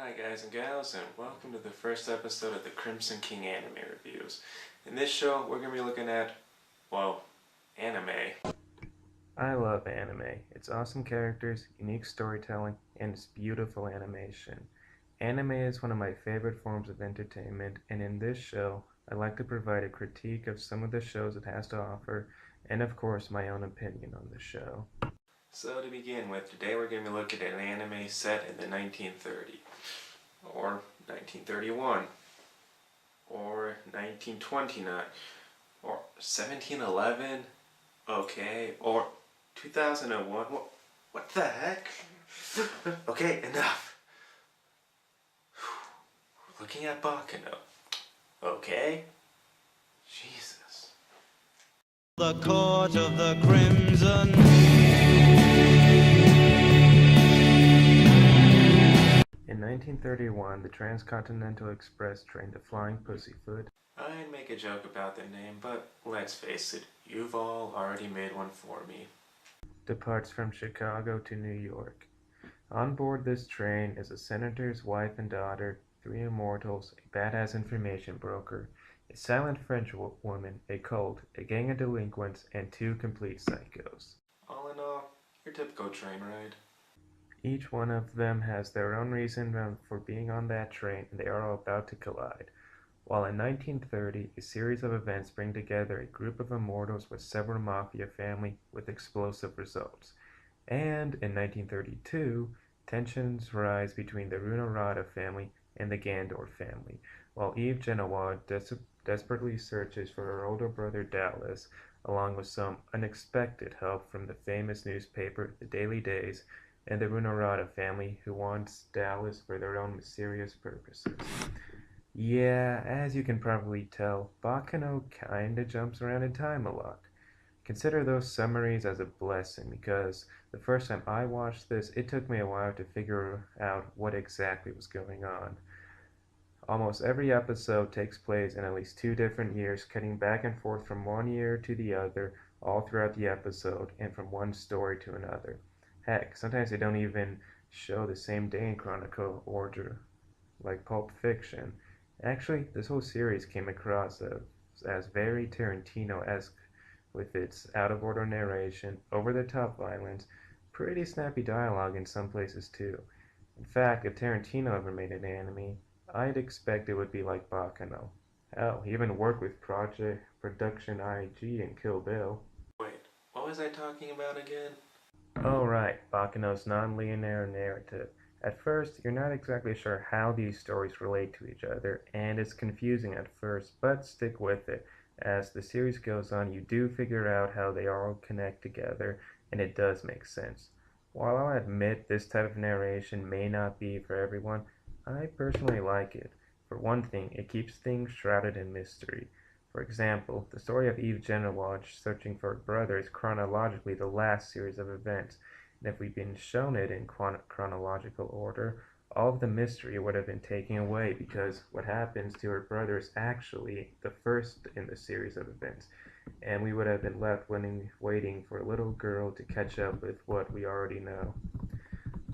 Hi guys and gals, and welcome to the first episode of the Crimson King Anime Reviews. In this show, we're going to be looking at, well, anime. I love anime. It's awesome characters, unique storytelling, and it's beautiful animation. Anime is one of my favorite forms of entertainment, and in this show, I like to provide a critique of some of the shows it has to offer, and of course, my own opinion on the show. So to begin with, today we're going to be looking at an anime set in the 1930s. Or 1931, or 1929, or 1711, okay, or 2001, what the heck? Okay, enough. Looking at Baccano, okay? Jesus. The court of the crimson. In 1931, the Transcontinental Express train, the Flying Pussyfoot. I'd make a joke about the name, but let's face it, you've all already made one for me. Departs from Chicago to New York. On board this train is a senator's wife and daughter, three immortals, a badass information broker, a silent French woman, a cult, a gang of delinquents, and two complete psychos. All in all, your typical train ride. Each one of them has their own reason for being on that train, and they are all about to collide. While in 1930, a series of events bring together a group of immortals with several mafia family with explosive results. And in 1932, tensions rise between the Runorada family and the Gandor family, while Eve Genoa desperately searches for her older brother Dallas, along with some unexpected help from the famous newspaper The Daily Days and the Runorada family, who wants Dallas for their own mysterious purposes. Yeah, as you can probably tell, Baccano kinda jumps around in time a lot. Consider those summaries as a blessing, because the first time I watched this, it took me a while to figure out what exactly was going on. Almost every episode takes place in at least 2 different years, cutting back and forth from one year to the other, all throughout the episode, and from one story to another. Heck, sometimes they don't even show the same day in chronological order, like Pulp Fiction. Actually, this whole series came across as very Tarantino-esque, with its out-of-order narration, over-the-top violence, pretty snappy dialogue in some places too. In fact, if Tarantino ever made an anime, I'd expect it would be like Baccano. Hell, he even worked with Production IG and Kill Bill. Wait, what was I talking about again? Oh right, Baccano's non-linear narrative. At first, you're not exactly sure how these stories relate to each other, and it's confusing at first, but stick with it. As the series goes on, you do figure out how they all connect together, and it does make sense. While I'll admit this type of narration may not be for everyone, I personally like it. For one thing, it keeps things shrouded in mystery. For example, the story of Eve Genoa searching for her brother is chronologically the last series of events, and if we'd been shown it in chronological order, all of the mystery would have been taken away, because what happens to her brother is actually the first in the series of events, and we would have been left waiting for a little girl to catch up with what we already know.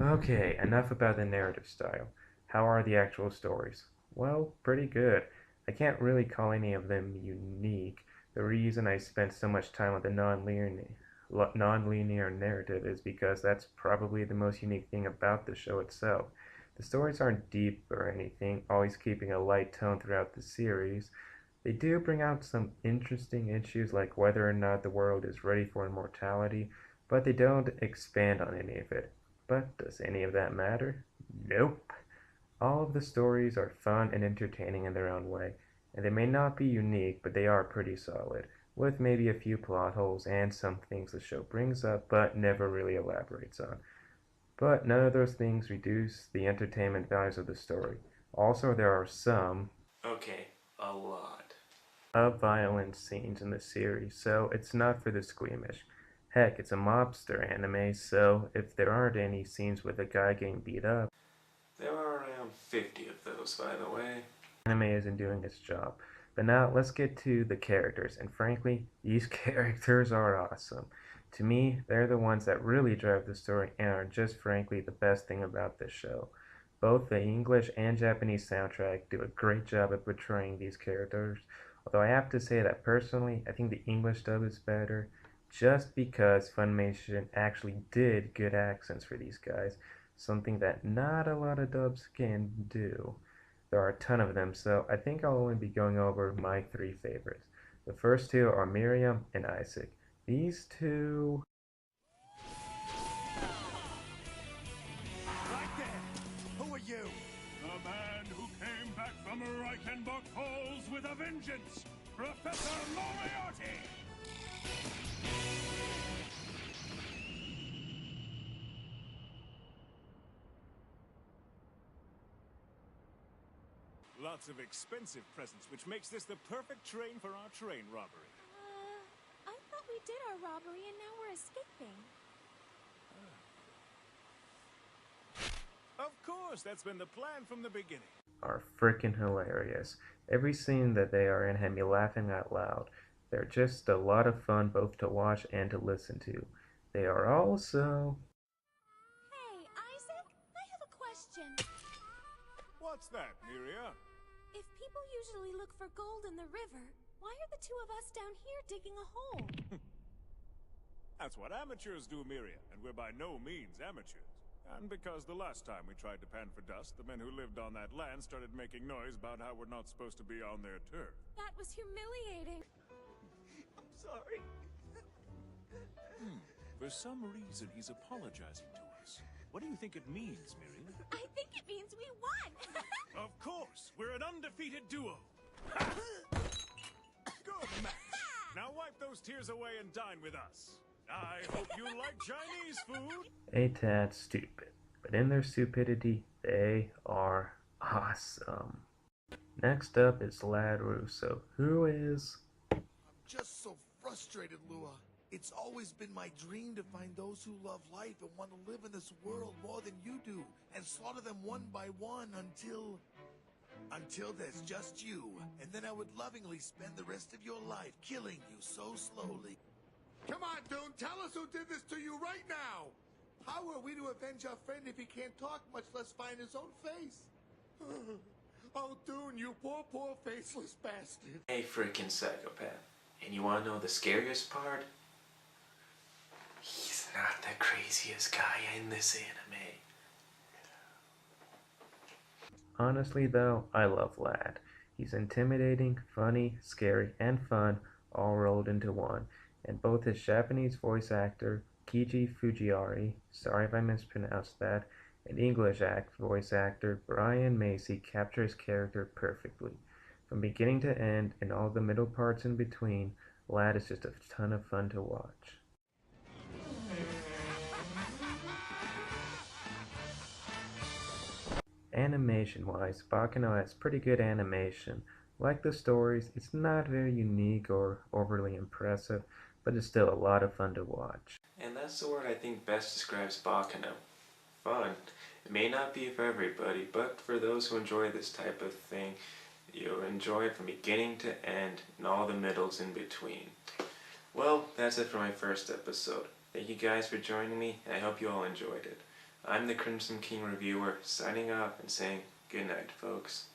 Okay, enough about the narrative style. How are the actual stories? Well, pretty good. I can't really call any of them unique. The reason I spent so much time on the non-linear narrative is because that's probably the most unique thing about the show itself. The stories aren't deep or anything, always keeping a light tone throughout the series. They do bring out some interesting issues like whether or not the world is ready for immortality, but they don't expand on any of it. But does any of that matter? Nope. All of the stories are fun and entertaining in their own way, and they may not be unique, but they are pretty solid, with maybe a few plot holes and some things the show brings up but never really elaborates on. But none of those things reduce the entertainment values of the story. Also, there are some, okay, a lot, of violent scenes in the series, so it's not for the squeamish. Heck, it's a mobster anime, so if there aren't any scenes with a guy getting beat up, there are around 50 of those, by the way. Anime isn't doing its job. But now let's get to the characters, and frankly, these characters are awesome. To me, they're the ones that really drive the story and are just frankly the best thing about this show. Both the English and Japanese soundtrack do a great job at portraying these characters, although I have to say that personally, I think the English dub is better, just because Funimation actually did good accents for these guys, something that not a lot of dubs can do. There are a ton of them, so I think I'll only be going over my three favorites. The first two are Miriam and Isaac. These two. Right there! Who are you? The man who came back from Reichenbach Halls with a vengeance! Professor Moriarty! Lots of expensive presents, which makes this the perfect train for our train robbery. I thought we did our robbery and now we're escaping. Of course, that's been the plan from the beginning. Are freaking hilarious. Every scene that they are in had me laughing out loud. They're just a lot of fun both to watch and to listen to. They are also. Hey, Isaac, I have a question. What's that, Miria? If people usually look for gold in the river, why are the two of us down here digging a hole? That's what amateurs do, Miria, and we're by no means amateurs. And because the last time we tried to pan for dust, the men who lived on that land started making noise about how we're not supposed to be on their turf. That was humiliating. I'm sorry. For some reason, he's apologizing to us. What do you think it means, Miria? I think it means we won. Of course! We're an undefeated duo! Good match! Now wipe those tears away and dine with us. I hope you like Chinese food! A tad stupid, but in their stupidity, they are awesome. Next up is Lad Russo, who is. I'm just so frustrated, Lua. It's always been my dream to find those who love life and want to live in this world more than you do, and slaughter them one by one until there's just you. And then I would lovingly spend the rest of your life killing you so slowly. Come on, Dune, tell us who did this to you right now! How are we to avenge our friend if he can't talk, much less find his own face? Oh, Dune, you poor faceless bastard. A freaking psychopath. And you wanna know the scariest part? He's not the craziest guy in this anime. Honestly though, I love Lad. He's intimidating, funny, scary, and fun all rolled into one. And both his Japanese voice actor, Kiji Fujiari, sorry if I mispronounced that, and English voice actor, Brian Macy, capture his character perfectly. From beginning to end, and all the middle parts in between, Lad is just a ton of fun to watch. Animation-wise, Baccano has pretty good animation. Like the stories, it's not very unique or overly impressive, but it's still a lot of fun to watch. And that's the word I think best describes Baccano. Fun. It may not be for everybody, but for those who enjoy this type of thing, you'll enjoy it from beginning to end and all the middles in between. Well, that's it for my first episode. Thank you guys for joining me, and I hope you all enjoyed it. I'm the Crimson King Reviewer, signing off and saying good night, folks.